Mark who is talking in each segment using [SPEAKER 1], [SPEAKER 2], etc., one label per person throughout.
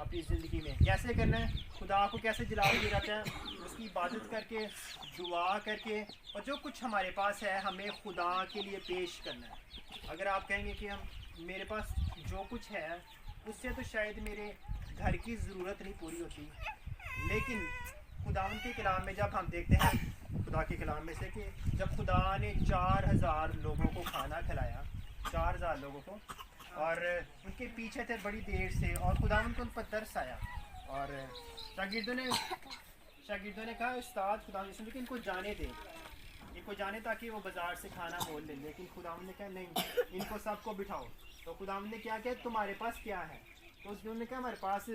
[SPEAKER 1] اپنی زندگی میں کیسے کرنا ہے, خدا کو کیسے جلال دیا جاتا ہے, اس کی عبادت کر کے, دعا کر کے, اور جو کچھ ہمارے پاس ہے ہمیں خدا کے لیے پیش کرنا ہے. اگر آپ کہیں گے کہ میرے پاس جو کچھ ہے اس سے تو شاید میرے گھر کی ضرورت نہیں پوری ہوتی, لیکن خداوند کے کلام میں جب ہم دیکھتے ہیں, خدا کے کلام میں سے, کہ جب خدا نے 4000 لوگوں کو کھانا کھلایا, 4000 لوگوں کو, اور ان کے پیچھے تھے بڑی دیر سے, اور خداوند کو ان پر ترس آیا, اور شاگردوں نے کہا استاد خداوند نے کہ ان کو جانے دے, ان کو جانے تاکہ وہ بازار سے کھانا مول لیں, لیکن خداوند نے کہا نہیں, ان کو سب کو بٹھاؤ. تو خداوند نے کیا کہ تمہارے پاس کیا ہے؟ تو اس نے کہا ہمارے پاس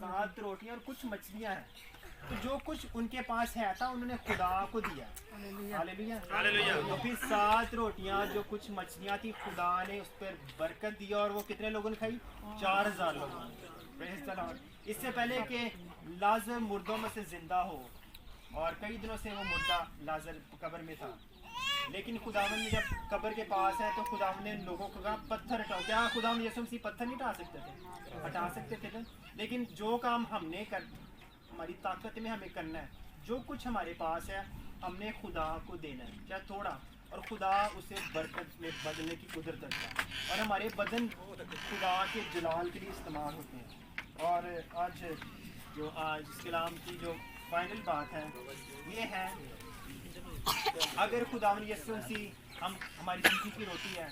[SPEAKER 1] 7 روٹیاں اور کچھ مچھلیاں ہیں. تو جو کچھ ان کے پاس ہے تھا انہوں نے خدا کو دیا. ہاللیلویہ. تو پھر 7 روٹیاں جو کچھ مچھلیاں تھی خدا نے اس پر برکت دیا, اور وہ کتنے لوگوں نے کھائی؟ 4000 لوگوں نے. پریز دی لارڈ. اس سے پہلے کہ لازر مردوں میں سے زندہ ہو, اور کئی دنوں سے وہ مردہ لازر قبر میں تھا, لیکن خداوند نے جب قبر کے پاس ہے تو خداوند نے لوگوں کو کہا پتھر ہٹاؤ. کیا خداوند یسوع مسیح پتھر نہیں ہٹا سکتے تھے؟ لیکن جو کام ہم نے ہماری طاقت میں ہمیں کرنا ہے, جو کچھ ہمارے پاس ہے ہم نے خدا کو دینا ہے, چاہے تھوڑا, اور خدا اسے برکت میں بدلنے کی قدرت رکھتا ہے, اور ہمارے بدن خدا کے جلال کے لیے استعمال ہوتے ہیں. اور آج اس کلام کی جو فائنل بات ہے یہ ہے, اگر خداوند یسوع مسیح ہماری زندگی کی روٹی ہے,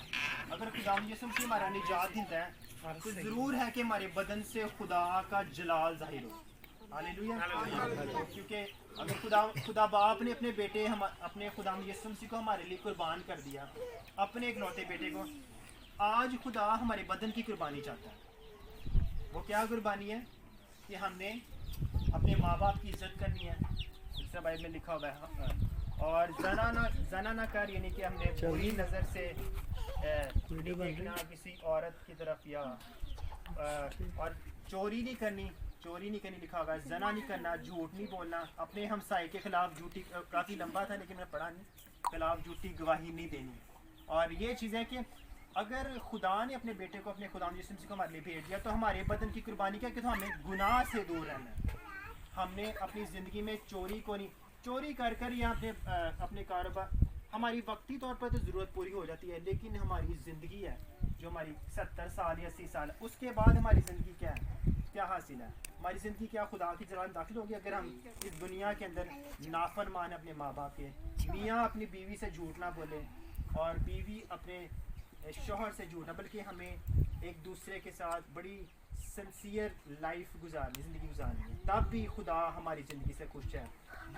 [SPEAKER 1] اگر خداوند یسوع مسیح ہمارا نجات دیندا ہے, تو ضرور ہے کہ ہمارے بدن سے خدا کا جلال ظاہر ہو. ہاللیلویہ. کیونکہ اگر خدا باپ نے اپنے بیٹے اپنے خداوند یسوع مسیح کو ہمارے لیے قربان کر دیا, اپنے ایک لوتے بیٹے کو, آج خدا ہمارے بدن کی قربانی چاہتا ہے. وہ کیا قربانی ہے؟ کہ ہم نے اپنے ماں باپ کی عزت کرنی ہے, اس طرح بائبل میں لکھا ہوا ہے, اور زنا نہ کر, یعنی کہ ہم نے بری نظر سے دیکھنا کسی عورت کی طرف, یا اور چوری نہیں کرنی لکھا ہوگا, زنا نہیں کرنا, جھوٹ نہیں بولنا, اپنے ہمسائے کے خلاف جھوٹی, کافی لمبا تھا لیکن میں پڑھا نہیں, خلاف جھوٹی گواہی نہیں دینی. اور یہ چیزیں کہ اگر خدا نے اپنے بیٹے کو, اپنے خدا یسوع مسیح کو ہمارے لیے بھیج دیا, تو ہمارے بدن کی قربانی کیا کہ تو ہمیں گناہ سے دور رہنا ہے. ہم نے اپنی زندگی میں چوری کر یا اپنے کاروبار, ہماری وقتی طور پر تو ضرورت پوری ہو جاتی ہے, لیکن ہماری زندگی ہے جو ہماری 70 سال یا 80 سال, اس کے بعد ہماری زندگی کیا حاصل ہے؟ ہماری زندگی کیا خدا کی جلال میں داخل ہوگی اگر ہم اس دنیا کے اندر نافرمان اپنے ماں باپ کے, میاں اپنی بیوی سے جھوٹ نہ بولے, اور بیوی اپنے شوہر سے جھوٹ نہ, بلکہ ہمیں ایک دوسرے کے ساتھ بڑی سنسیئر زندگی گزارنی ہے, تب بھی خدا ہماری زندگی سے خوش ہے.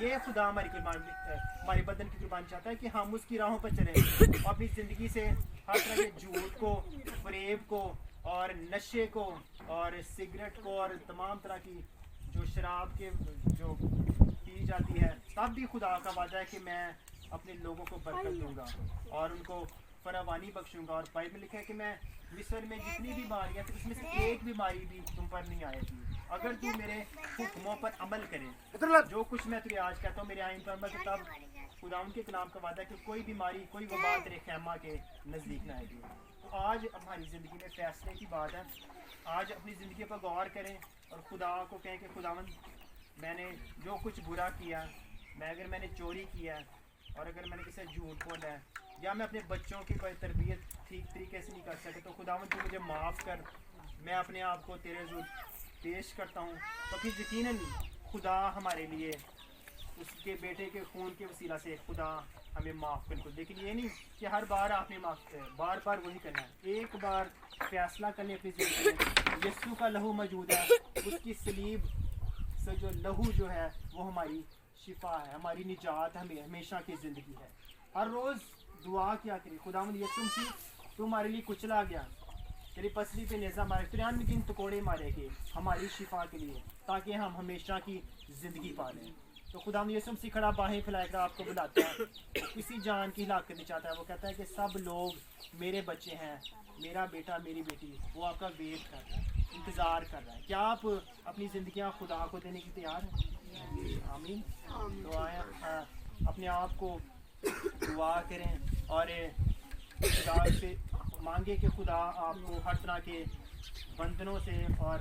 [SPEAKER 1] یہ خدا ہمارے بدن کی قربانی چاہتا ہے کہ ہم اس کی راہوں پر چلیں, اور اپنی زندگی سے ہر طرح کے جھوٹ کو, فریب کو, اور نشے کو, اور سگریٹ کو, اور تمام طرح کی جو شراب کے جو پی جاتی ہے, تب بھی خدا کا وعدہ ہے کہ میں اپنے لوگوں کو برکت دوں گا اور ان کو فراوانی بخشوں گا. اور بائبل میں لکھا ہے کہ میں مصر میں جتنی بیماریاں تھیں اس میں سے ایک بیماری بھی تم پر نہیں آئے گی اگر تم میرے حکموں پر عمل کرے. جو کچھ میں تجھے آج کہتا ہوں میرے آئین پر عمل کر, تب خدا ان کے کلام کا وعدہ ہے کہ کوئی بیماری, کوئی وبا تیرے خیمہ کے نزدیک نہ آئے گی. تو آج ہماری زندگی میں فیصلے کی بات ہے, آج اپنی زندگی پر غور کریں اور خدا کو کہیں کہ خداوند میں نے جو کچھ برا کیا, اگر میں نے چوری کیا, اور اگر میں نے کسی سے جھوٹ بولا ہے, یا میں اپنے بچوں کی کوئی تربیت ٹھیک طریقے سے نہیں کر سکتا, تو خداوند تو مجھے معاف کر, میں اپنے آپ کو تیرے حضور پیش کرتا ہوں. تو پھر یقیناً خدا ہمارے لیے اس کے بیٹے کے خون کے وسیلہ سے خدا ہمیں معاف کر. لیکن یہ نہیں کہ ہر بار آپ نے معاف کیا, بار بار وہی کرنا ہے. ایک بار فیصلہ کرنے اپنی زندگی میں, یسوع کا لہو موجود ہے, اس کی صلیب سے جو لہو جو ہے وہ ہماری شفا ہے, ہماری نجات, ہمیں ہمیشہ کی زندگی ہے. ہر روز دعا کیا کری, خداوند یسوع مسیح تو ہمارے لیے کچلا گیا, تیری پسلی پہ نیزہ مارے, 93 ٹکوڑے مارے گئے ہماری شفا کے لیے, تاکہ ہم ہمیشہ کی زندگی پا لیں. تو خداوند یسوع مسیح کھڑا باہیں پھیلائے کر آپ کو بلاتا ہے, کسی جان کی ہلاکت نہیں چاہتا ہے. وہ کہتا ہے کہ سب لوگ میرے بچے ہیں, میرا بیٹا میری بیٹی, وہ آپ کا ویٹ کر رہا ہے, انتظار کر رہا ہے. کیا آپ اپنی زندگیاں خدا کو دینے کی تیار ہیں؟ آمین. تو آئیں اپنے آپ کو دعا کریں اور خدا سے مانگے کہ خدا آپ کو ہر طرح کے بندھنوں سے اور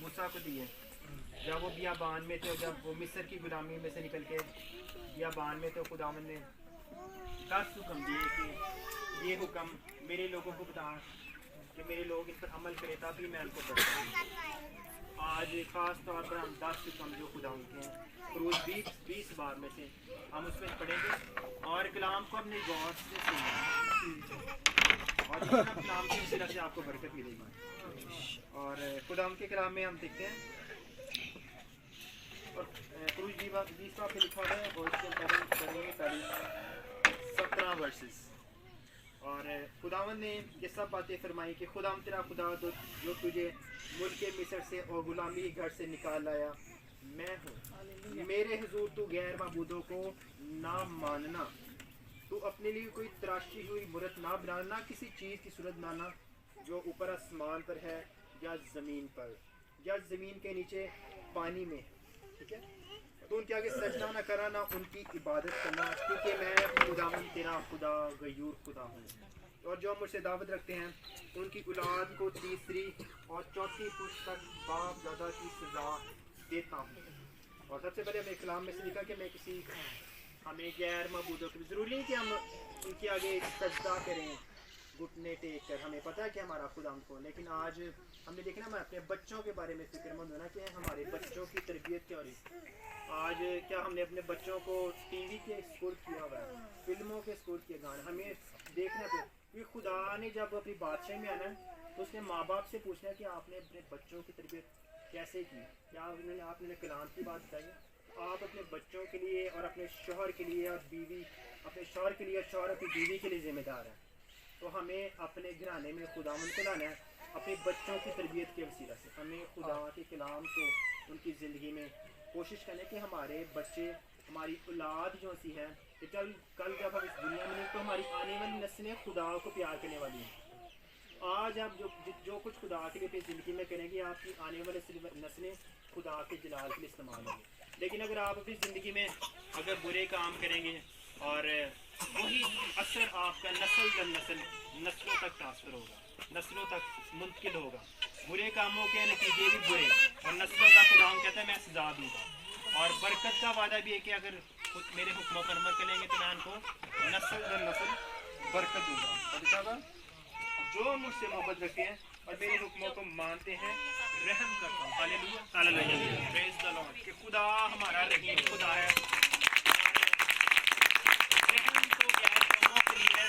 [SPEAKER 1] موسیٰ کو دیے جب وہ بیابان میں تھے، جب وہ مصر کی غلامی میں سے نکل کے بیابان میں، تو خداوند نے 10 حکم دیے کہ یہ حکم میرے لوگوں کو بتا کہ میرے لوگ ان پر عمل کریں تبھی میں ان کو بتاؤں۔ آج خاص طور پر ہم 10 حکم جو خداوند کے ہیں، روز 20 بار میں سے ہم اس میں پڑھیں گے اور کلام کو اپنے غور سے سنیں، اور اس طرح کلام کی وسیلہ سے آپ کو برکت ملے گی۔ اور خداوند کے کلام میں ہم دیکھتے ہیں، اور خروج 20 باب پہ لکھا ہوا ہے، اور اس کے پڑھیں گے پہلے 17 ورسز۔ اور خداوند نے یہ سب باتیں فرمائی کہ خداوند تیرا خدا جو تجھے ملک مصر سے اور غلامی کے گھر سے نکال لایا میں ہوں۔ میرے حضور تو غیر معبودوں کو نہ ماننا، تو اپنے لیے کوئی تراشی ہوئی مورت نہ بنانا، نہ کسی چیز کی صورت بنانا جو اوپر آسمان پر ہے یا زمین پر یا زمین کے نیچے پانی میں، ٹھیک ہے؟ تو ان کے آگے سجدہ نہ کرنا، نہ ان کی عبادت کرنا، کیونکہ میں خداوند تیرا خدا غیور خدا ہوں، اور جو مجھ سے دعوت رکھتے ہیں ان کی اولاد کو تیسری اور چوتھی پشت تک باپ دادا کی سزا دیتا ہوں۔ اور سب سے پہلے ہمیں کلام میں سے لکھا کہ ہمیں غیر معبودوں کی ضروری نہیں کہ ہم ان کے آگے سجدہ کریں گھٹنے ٹیک کر، ہمیں پتہ ہے کہ ہمارا خدا ہم کو، لیکن آج ہم نے دیکھنا ہمیں اپنے بچوں کے بارے میں فکر مند ہونا کہ ہمارے بچوں کی تربیت کیا ہو رہی ہے۔ آج کیا ہم نے اپنے بچوں کو ٹی وی کے سپورٹ کیا ہوا ہے، فلموں کے سپورٹ کیا گانے، ہمیں دیکھنا پہ کیونکہ خدا نے جب اپنی بادشاہی میں آنا ہے تو اس نے ماں باپ سے پوچھنا ہے کہ آپ نے اپنے بچوں کی تربیت کیسے کی، کیا آپ نے کلام کی بات بتائی ہے؟ آپ اپنے بچوں کے لیے اور اپنے شوہر کے لیے اور بیوی، اپنے شوہر کے لیے اور شوہر اپنی بیوی کے لیے ذمہ دار ہے، تو ہمیں اپنے گھرانے میں خداوند کو لانا ہے اپنے بچوں کی تربیت کے وسیلہ سے۔ ہمیں خدا کے کلام کو ان کی زندگی میں کوشش کریں کہ ہمارے بچے، ہماری اولاد جو سی ہے کہ کل جب ہم اس دنیا میں نہیں تو ہماری آنے والی نسلیں خدا کو پیار کرنے والی ہیں۔ آج آپ جو کچھ خدا کے لیے اپنی زندگی میں کریں گے، آپ کی آنے والی نسلیں خدا کے جلال کے لیے استعمال ہوں گے۔ لیکن اگر آپ اپنی زندگی میں اگر برے کام کریں گے اور وہی اثر آپ کا نسل در نسل، نسلوں تک تاثر ہوگا، نسلوں تک منتقل ہوگا۔ برے کاموں کے نتیجے بھی برے، اور نسلوں کا خدا کہتا ہے میں سزا دوں گا۔ اور برکت کا وعدہ بھی ہے کہ اگر میرے حکموں پر عمل کریں گے تو میں ان کو نسل در نسل برکت دوں گا۔ اور لکھا ہوا جو مجھ سے محبت رکھتے ہیں اور میرے حکموں کو مانتے ہیں رحم کرتا ہوں۔ ہاللیلویہ، ہاللیلویہ، پریز دی لارڈ، کہ خدا ہمارا رحیم خدا ہے۔ رحم تو غیر قوموں کے لیے ہے،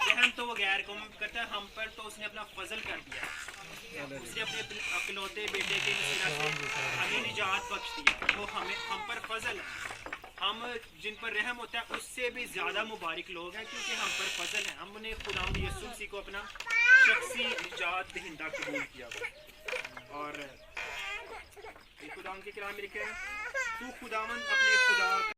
[SPEAKER 1] رحم تو وہ غیر قوموں پہ کرتا ہے، ہم پر تو اس نے اپنا فضل کر دیا، اس نے اپنے اکلوتے بیٹے کے وسیلہ سے ہمیں نجات بخش دیا، وہ ہم پر فضل ہے۔ ہم جن پر رحم ہوتا ہے اس سے بھی زیادہ مبارک لوگ ہیں، کیونکہ ہم پر فضل ہے، ہم نے خداوند یسوع مسیح کو اپنا شخصی نجات دہندہ قبول کیا ہوا۔ اور خداوند کے کلام میں لکھا ہے تو خداوند اپنے خدا